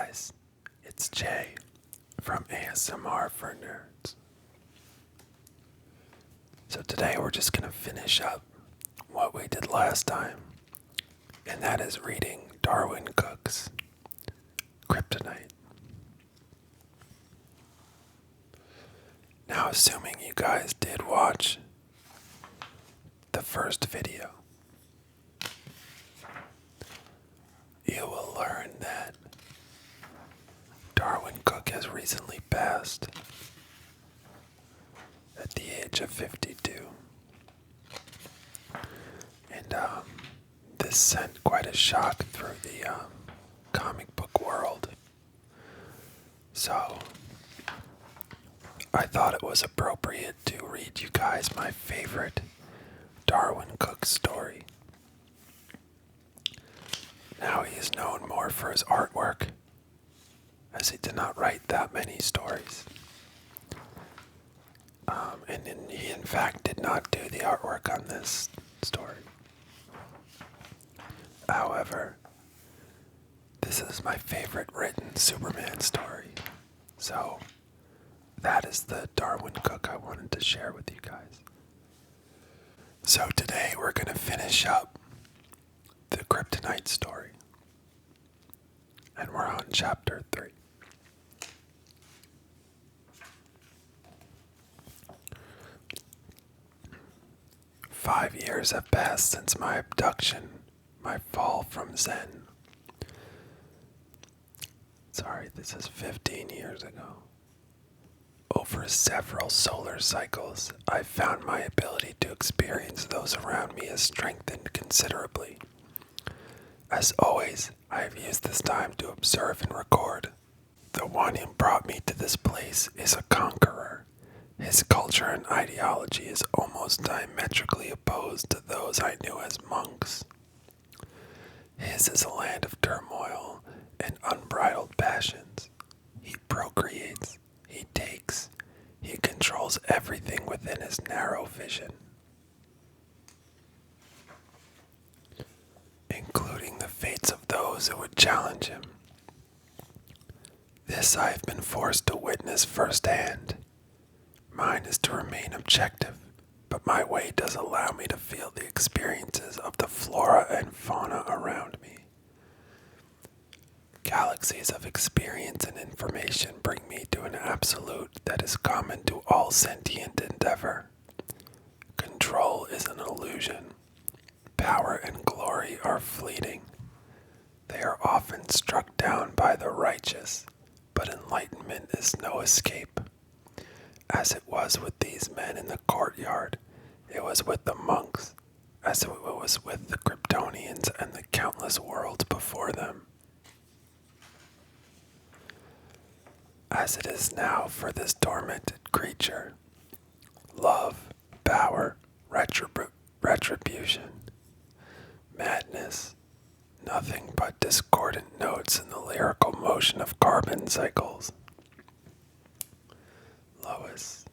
guys, it's Jay from ASMR for Nerds. So today we're just going to finish up what we did last time, and that is reading Darwyn Cooke's Kryptonite. Now, assuming you guys did watch the first video, you will learn that Darwyn Cooke has recently passed at the age of 52. And this sent quite a shock through the comic book world. So I thought it was appropriate to read you guys my favorite Darwyn Cooke story. Now he is known more for his artwork, as he did not write that many stories. And he in fact did not do the artwork on this story. However, this is my favorite written Superman story. So that is the Darwyn Cooke I wanted to share with you guys. So today we're going to finish up the Kryptonite story. And we're on chapter 3. "5 years have passed since my abduction, my fall from Zen." Sorry, this is 15 years ago. "Over several solar cycles, I've found my ability to experience those around me has strengthened considerably. As always, I have used this time to observe and record. The one who brought me to this place is a conqueror. His culture and ideology is almost diametrically opposed to those I knew as monks. His is a land of turmoil and unbridled passions. He procreates, he takes, he controls everything within his narrow vision, including the fates of those who would challenge him. This I have been forced to witness firsthand. Mine is to remain objective, but my way does allow me to feel the experiences of the flora and fauna around me. Galaxies of experience and information bring me to an absolute that is common to all sentient endeavor. Control is an illusion. Power and glory are fleeting. They are often struck down by the righteous, but enlightenment is no escape. As it was with these men in the courtyard, it was with the monks, as it was with the Kryptonians and the countless worlds before them. As it is now for this tormented creature. Love, power, retribution, madness, nothing but discordant notes in the lyrical motion of carbon cycles. Lois.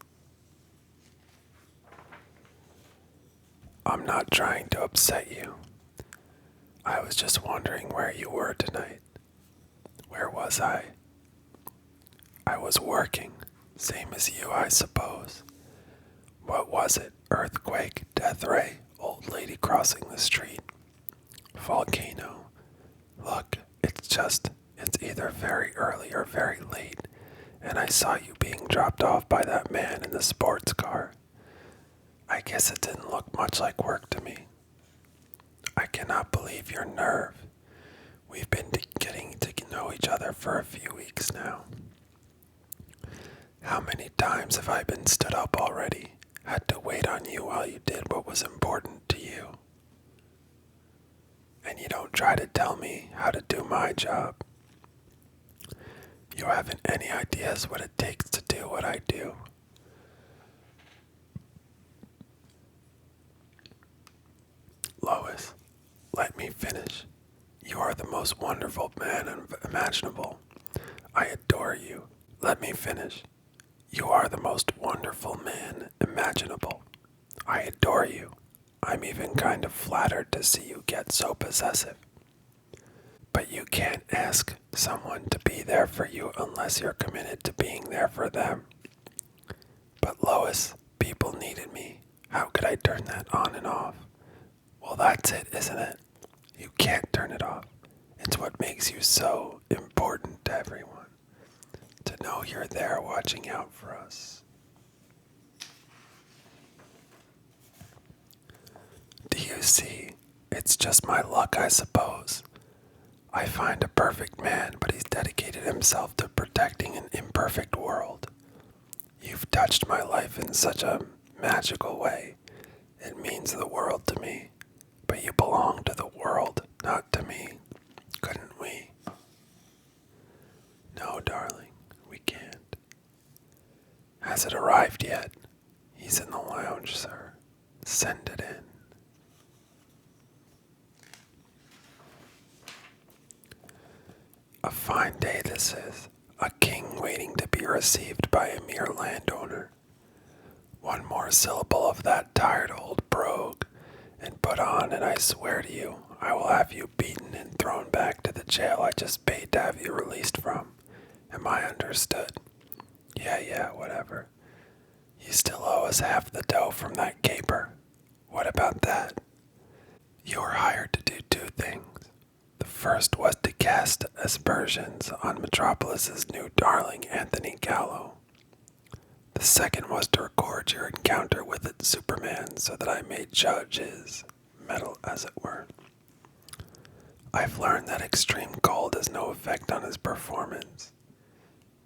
I'm not trying to upset you. I was just wondering where you were tonight. Where was I? I was working, same as you, I suppose. What was it? Earthquake, death ray, old lady crossing the street, volcano. Look, it's either very early or very late, and I saw you being dropped off by that man in the sports car. I guess it didn't look much like work to me. I cannot believe your nerve. We've been getting to know each other for a few weeks now. How many times have I been stood up already, had to wait on you while you did what was important to you? And you don't try to tell me how to do my job. You haven't any ideas what it takes to do what I do. Lois, let me finish. You are the most wonderful man imaginable. I adore you. Let me finish. You are the most wonderful man imaginable. I adore you. I'm even kind of flattered to see you get so possessive. But you can't ask someone to be there for you unless you're committed to being there for them. But Lois, people needed me. How could I turn that on and off? Well, that's it, isn't it? You can't turn it off. It's what makes you so important to everyone. To know you're there watching out for us. Do you see? It's just my luck, I suppose. I find a perfect man, but he's dedicated himself to protecting an imperfect world. You've touched my life in such a magical way. It means the world to me. But you belong to the world, not to me. Couldn't we? No, darling, we can't. Has it arrived yet? He's in the lounge, sir. Send it in. A fine day this is. A king waiting to be received by a mere landowner. One more syllable of that tired old brogue, and put on, and I swear to you, I will have you beaten and thrown back to the jail I just paid to have you released from. Am I understood? Yeah, whatever. You still owe us half the dough from that caper. What about that? You were hired to do two things. The first was to cast aspersions on Metropolis's new darling, Anthony Gallo. The second was to record your encounter with its Superman so that I may judge his mettle, as it were. I've learned that extreme cold has no effect on his performance.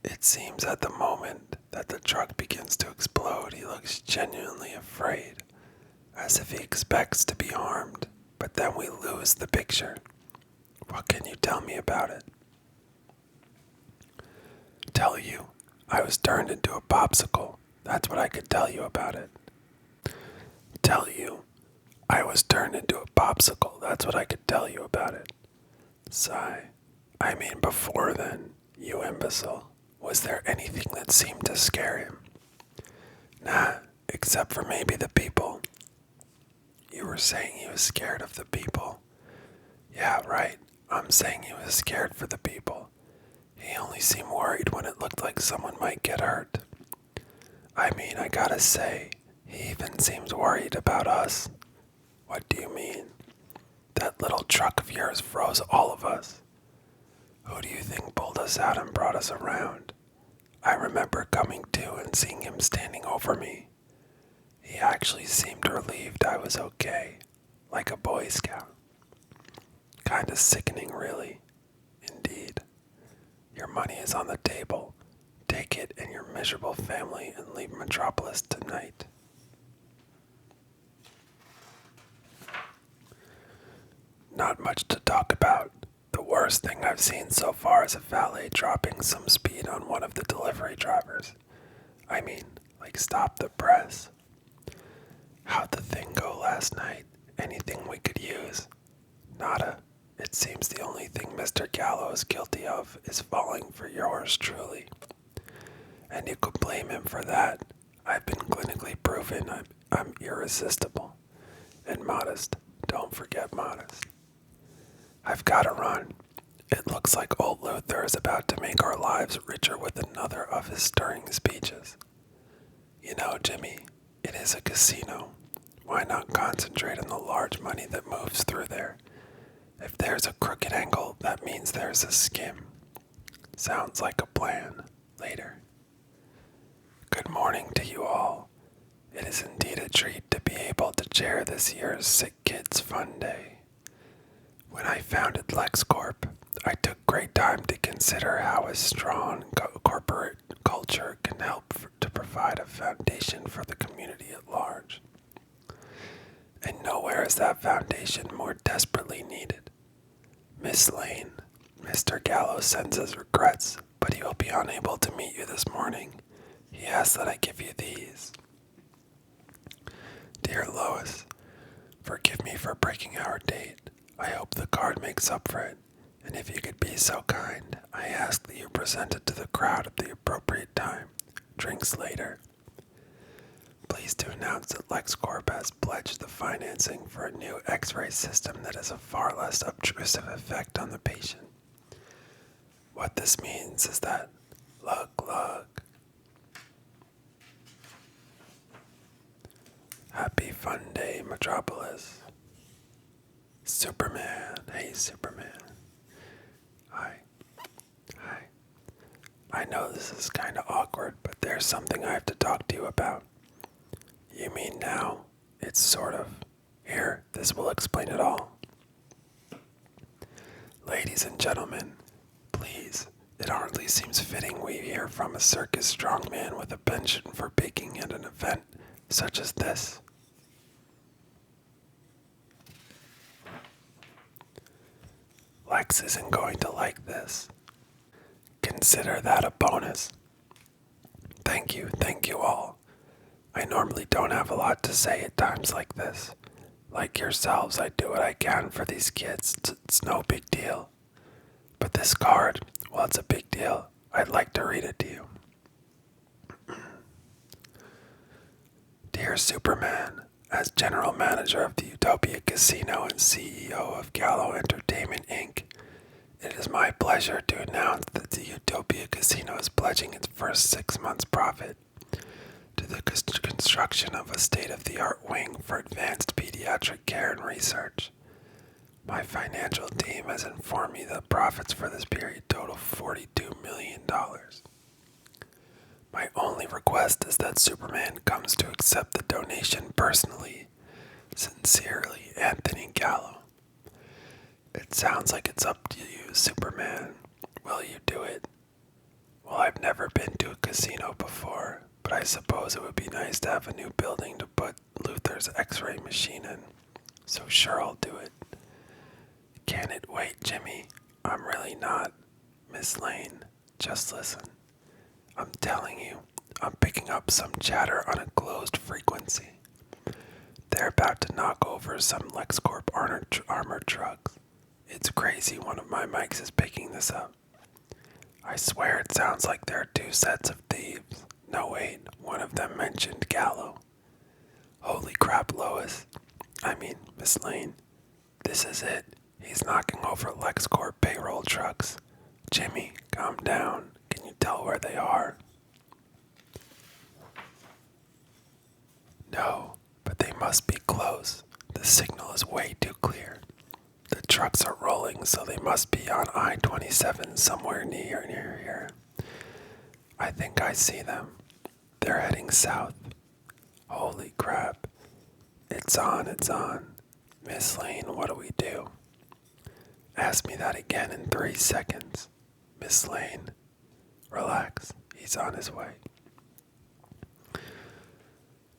It seems at the moment that the truck begins to explode, he looks genuinely afraid, as if he expects to be harmed, but then we lose the picture. What can you tell me about it? Tell you, I was turned into a popsicle. That's what I could tell you about it. Tell you, I was turned into a popsicle. That's what I could tell you about it. Sigh. I mean, before then, you imbecile. Was there anything that seemed to scare him? Nah, except for maybe the people. You were saying he was scared of the people. Yeah, right. I'm saying he was scared for the people. He only seemed worried when it looked like someone might get hurt. I mean, I gotta say, he even seems worried about us. What do you mean? That little truck of yours froze all of us. Who do you think pulled us out and brought us around? I remember coming to and seeing him standing over me. He actually seemed relieved I was okay, like a Boy Scout. Kinda sickening, really. Indeed. Your money is on the table. Take it and your miserable family and leave Metropolis tonight. Not much to talk about. The worst thing I've seen so far is a valet dropping some speed on one of the delivery drivers. I mean, like stop the press. How'd the thing go last night? Anything we could use? Nada. It seems the only thing Mr. Gallo is guilty of is falling for yours truly. And you could blame him for that. I've been clinically proven I'm irresistible. And modest. Don't forget modest. I've gotta run. It looks like old Luther is about to make our lives richer with another of his stirring speeches. You know, Jimmy, it is a casino. Why not concentrate on the large money that moves through there? If there's a crooked angle, that means there's a skim. Sounds like a plan. Later. Good morning to you all. It is indeed a treat to be able to chair this year's Sick Kids Fun Day. When I founded LexCorp, I took great time to consider how a strong corporate culture can help to provide a foundation for the community at large. And nowhere is that foundation more desperately needed. Miss Lane, Mr. Gallo sends his regrets, but he will be unable to meet you this morning. He asks that I give you these. Dear Lois, forgive me for breaking our date. I hope the card makes up for it, and if you could be so kind, I ask that you present it to the crowd at the appropriate time. Drinks later. Pleased to announce that LexCorp has pledged the financing for a new X-ray system that has a far less obtrusive effect on the patient. What this means is that, look, happy fun day, Metropolis. Superman, hey Superman. Hi. I know this is kinda awkward, but there's something I have to talk to you about. You mean now? It's sort of. Here, this will explain it all. Ladies and gentlemen, please, it hardly seems fitting we hear from a circus strongman with a penchant for baking at an event such as this. Lex isn't going to like this. Consider that a bonus. Thank you all. I normally don't have a lot to say at times like this. Like yourselves, I do what I can for these kids. It's no big deal. But this card, well, it's a big deal. I'd like to read it to you. Dear Superman, as General Manager of the Utopia Casino and CEO of Gallo Entertainment Inc., it is my pleasure to announce that the Utopia Casino is pledging its first 6 months' profit to the construction of a state-of-the-art wing for advanced pediatric care and research. My financial team has informed me that profits for this period total $42 million. My only request is that Superman comes to accept the donation personally. Sincerely, Anthony Gallo. It sounds like it's up to you, Superman. Will you do it? Well, I've never been to a casino before, but I suppose it would be nice to have a new building to put Luther's X-ray machine in. So sure, I'll do it. Can it wait, Jimmy? I'm really not. Miss Lane, just listen. I'm telling you, I'm picking up some chatter on a closed frequency. They're about to knock over some LexCorp armored trucks. It's crazy one of my mics is picking this up. I swear it sounds like there are 2 sets of thieves. No wait, one of them mentioned Gallo. Holy crap, Miss Lane. This is it. He's knocking over LexCorp payroll trucks. Jimmy, calm down. Can you tell where they are? No, but they must be close. The signal is way too clear. The trucks are rolling, so they must be on I-27 somewhere near here. I think I see them. They're heading south. Holy crap. It's on. Miss Lane, what do we do? Ask me that again in 3 seconds. Miss Lane, relax. He's on his way.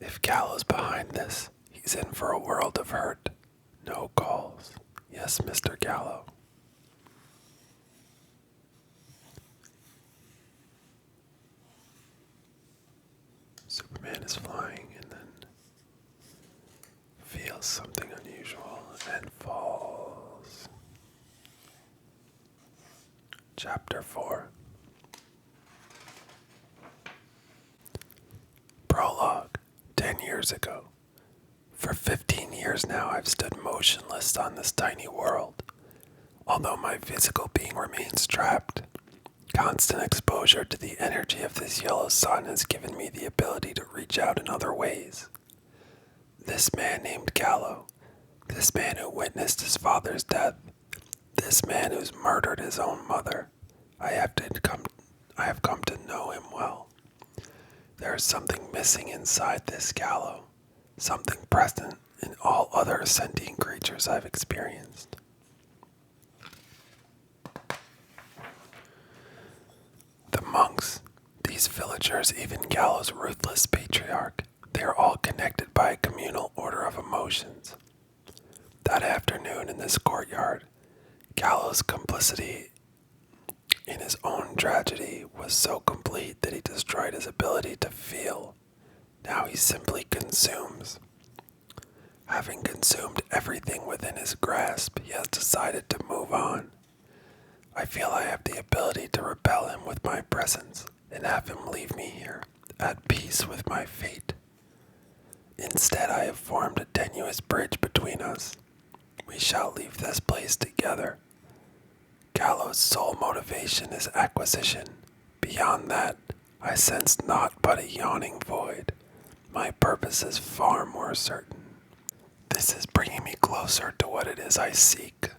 If Gallo's behind this, he's in for a world of hurt. No calls. Yes, Mr. Gallo. Superman is flying and then feels something unusual and falls. Chapter 4. Prologue. 10 years ago. For 15 years now, I've stood motionless on this tiny world. Although my physical being remains trapped, constant exposure to the energy of this yellow sun has given me the ability to reach out in other ways. This man named Gallo, this man who witnessed his father's death, this man who's murdered his own mother, I have come to know him well. There is something missing inside this Gallo, something present in all other sentient creatures I've experienced. The monks, these villagers, even Gallo's ruthless patriarch, they are all connected by a communal order of emotions. That afternoon in this courtyard, Gallo's complicity in his own tragedy was so complete that he destroyed his ability to feel. Now he simply consumes. Having consumed everything within his grasp, he has decided to move on. I feel I have the ability to repel him with my presence and have him leave me here, at peace with my fate. Instead, I have formed a tenuous bridge between us. We shall leave this place together. Gallo's sole motivation is acquisition. Beyond that, I sense naught but a yawning void. My purpose is far more certain. This is bringing me closer to what it is I seek.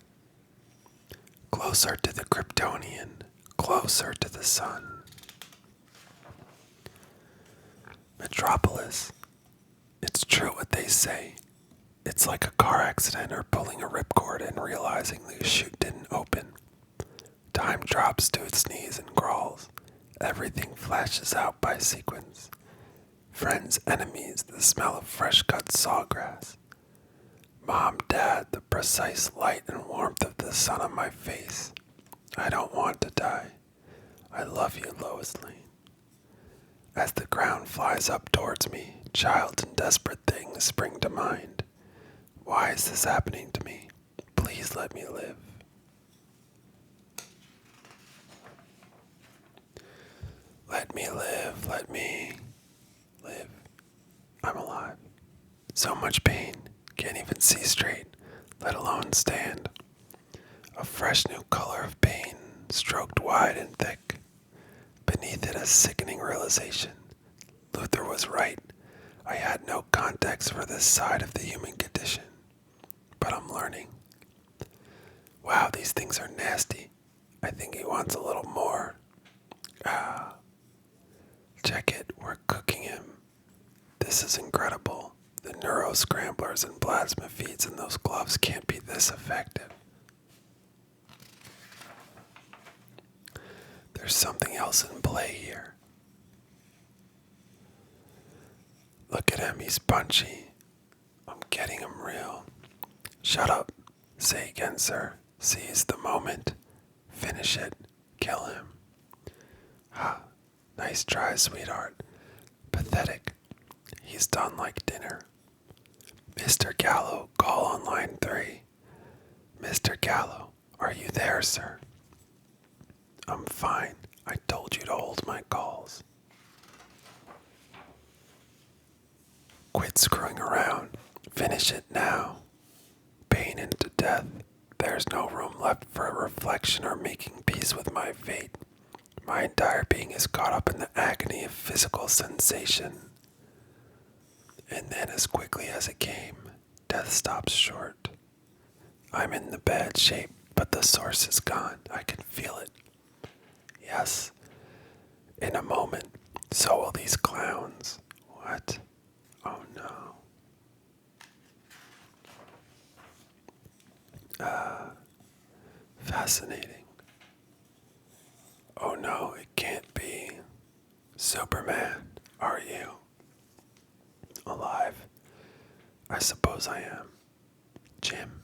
Closer to the Kryptonian, closer to the sun. Metropolis. It's true what they say. It's like a car accident or pulling a ripcord and realizing the chute didn't open. Time drops to its knees and crawls. Everything flashes out by sequence. Friends, enemies, the smell of fresh cut sawgrass. Mom, Dad, the precise light and warmth of the sun on my face. I don't want to die. I love you, Lois Lane. As the ground flies up towards me, child and desperate things spring to mind. Why is this happening to me? Please let me live. Let me live, let me live. I'm alive. So much pain, can't even see straight, let alone stand. A fresh new color of pain, stroked wide and thick. Beneath it a sickening realization. Luther was right. I had no context for this side of the human condition. But I'm learning. Wow, these things are nasty. I think he wants a little more. Check it, we're cooking him. This is incredible. The neuro scramblers and plasma feeds in those gloves can't be this effective. There's something else in play here. Look at him, he's punchy. I'm getting him real. Shut up. Say again, sir. Seize the moment. Finish it. Kill him. Ha. Nice try, sweetheart. Pathetic. He's done like dinner. Mr. Gallo, call on line 3. Mr. Gallo, are you there, sir? I'm fine. I told you to hold my calls. Quit screwing around. Finish it now. Pain into death. There's no room left for reflection or making peace with my fate. My entire being is caught up in the agony of physical sensation. And then as quickly as it came, death stops short. I'm in the bad shape, but the source is gone. I can feel it. Yes. In a moment, so will these clowns. What? Oh no. Fascinating. Oh no, it can't be. Superman, are you alive? I suppose I am. Jim?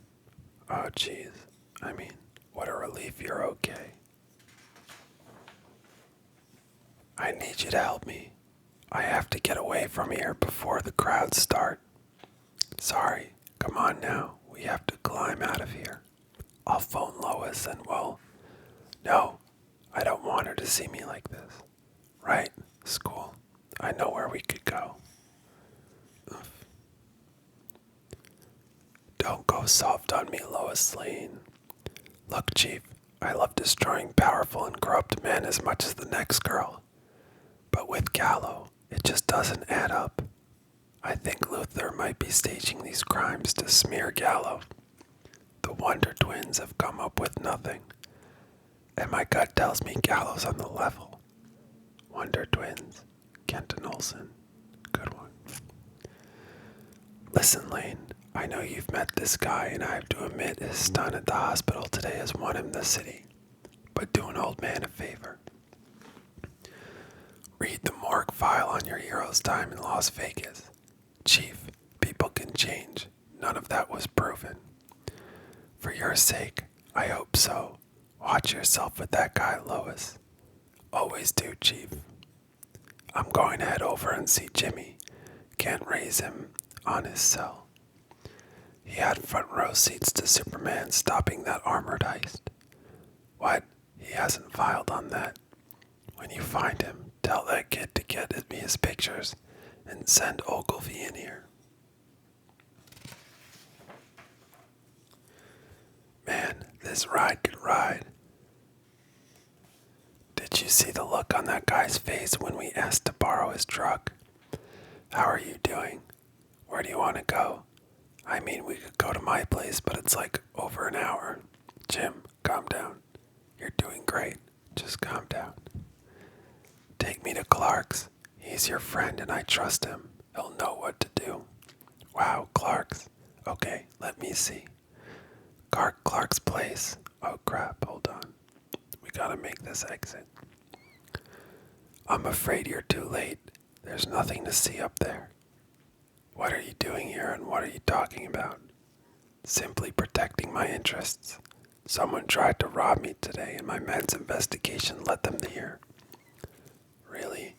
Oh jeez. I mean, what a relief you're okay. I need you to help me. I have to get away from here before the crowds start. Sorry, come on now. We have to climb out of here. I'll phone Lois and no, I don't want her to see me like this. Right, school. I know where we could go. Oof. Don't go soft on me, Lois Lane. Look, Chief, I love destroying powerful and corrupt men as much as the next girl. But with Gallo, it just doesn't add up. I think Luther might be staging these crimes to smear Gallo. The Wonder Twins have come up with nothing. And my gut tells me Gallo's on the level. Wonder Twins, Kenton Olsen, good one. Listen, Lane, I know you've met this guy, and I have to admit his stun at the hospital today has won him the city. But do an old man a favor. Read the morgue file on your hero's time in Las Vegas. Chief, people can change. None of that was proven. For your sake, I hope so. Watch yourself with that guy, Lois. Always do, Chief. I'm going to head over and see Jimmy. Can't raise him on his cell. He had front row seats to Superman stopping that armored heist. What? He hasn't filed on that. When you find him, tell that kid to get me his pictures and send Ogilvy in here. this ride could ride. Did you see the look on that guy's face when we asked to borrow his truck? How are you doing? Where do you want to go? I mean, we could go to my place, but it's like over an hour. Jim, calm down. You're doing great. Just calm down. Take me to Clark's. He's your friend and I trust him. He'll know what to do. Wow, Clark's. Okay, let me see. Clark's place. Oh crap, hold on. We gotta make this exit. I'm afraid you're too late. There's nothing to see up there. What are you doing here and what are you talking about? Simply protecting my interests. Someone tried to rob me today and my men's investigation led them here. Really?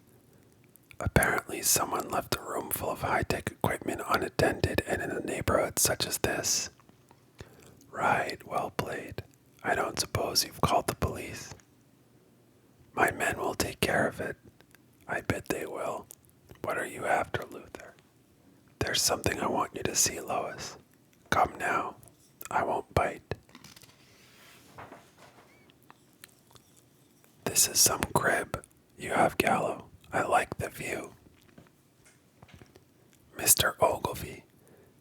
Apparently someone left a room full of high-tech equipment unattended and in a neighborhood such as this. Right, well played. I don't suppose you've called the police. My men will take care of it. I bet they will. What are you after, Luther? There's something I want you to see, Lois. Come now. I won't bite. This is some crib. You have Gallo. I like the view. Mr. Ogilvy,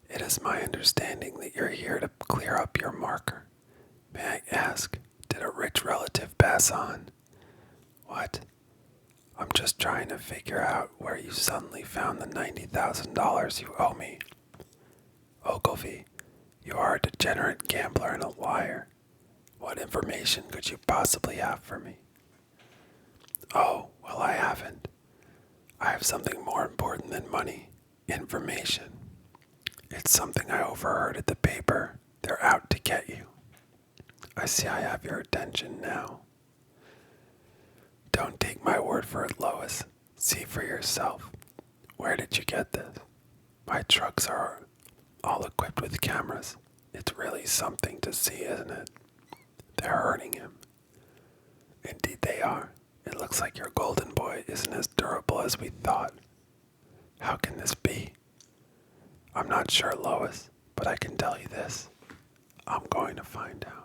it is my understanding that you're here to clear up your marker. May I ask, did a rich relative pass on? What? I'm just trying to figure out where you suddenly found the $90,000 you owe me. Ogilvy, you are a degenerate gambler and a liar. What information could you possibly have for me? Oh, well, I haven't. I have something more important than money. Information. It's something I overheard at the paper. They're out to get you. I see I have your attention now. Don't take my word for it, Lois. See for yourself. Where did you get this? My trucks are all equipped with cameras. It's really something to see, isn't it? They're hurting him. Indeed they are. It looks like your golden boy isn't as durable as we thought. How can this be? I'm not sure, Lois, but I can tell you this. I'm going to find out.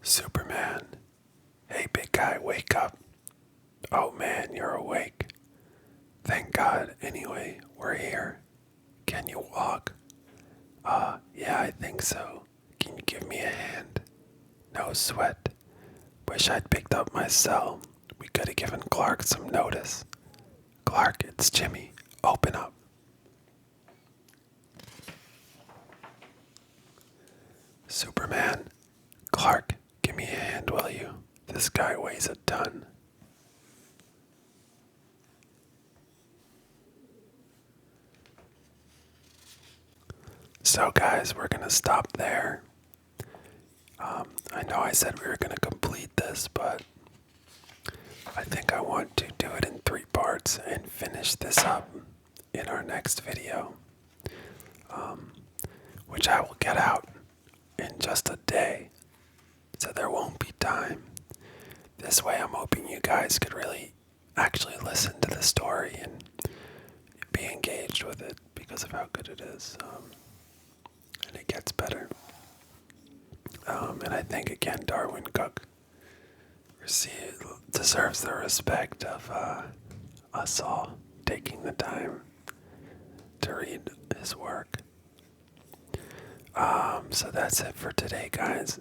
Superman. Hey, big guy, wake up. Oh man, you're awake. Thank God. Anyway, we're here. Can you walk? Yeah, I think so. Can you give me a hand? No sweat. Wish I'd picked up my cell. We could have given Clark some notice. Clark, it's Jimmy. Open up. Superman. Clark, give me a hand, will you? This guy weighs a ton. So guys, we're gonna stop there. I know I said we were gonna complete this, but I think I want to do it in 3 parts and finish this up in our next video, which I will get out in just a day, so there won't be time. This way I'm hoping you guys could really actually listen to the story and be engaged with it because of how good it is. And it gets better. And I think, again, Darwyn Cooke deserves the respect of us all taking the time to read his work. So that's it for today, guys.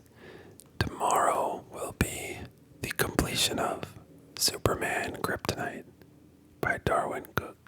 Tomorrow will be the completion of Superman Kryptonite by Darwyn Cooke.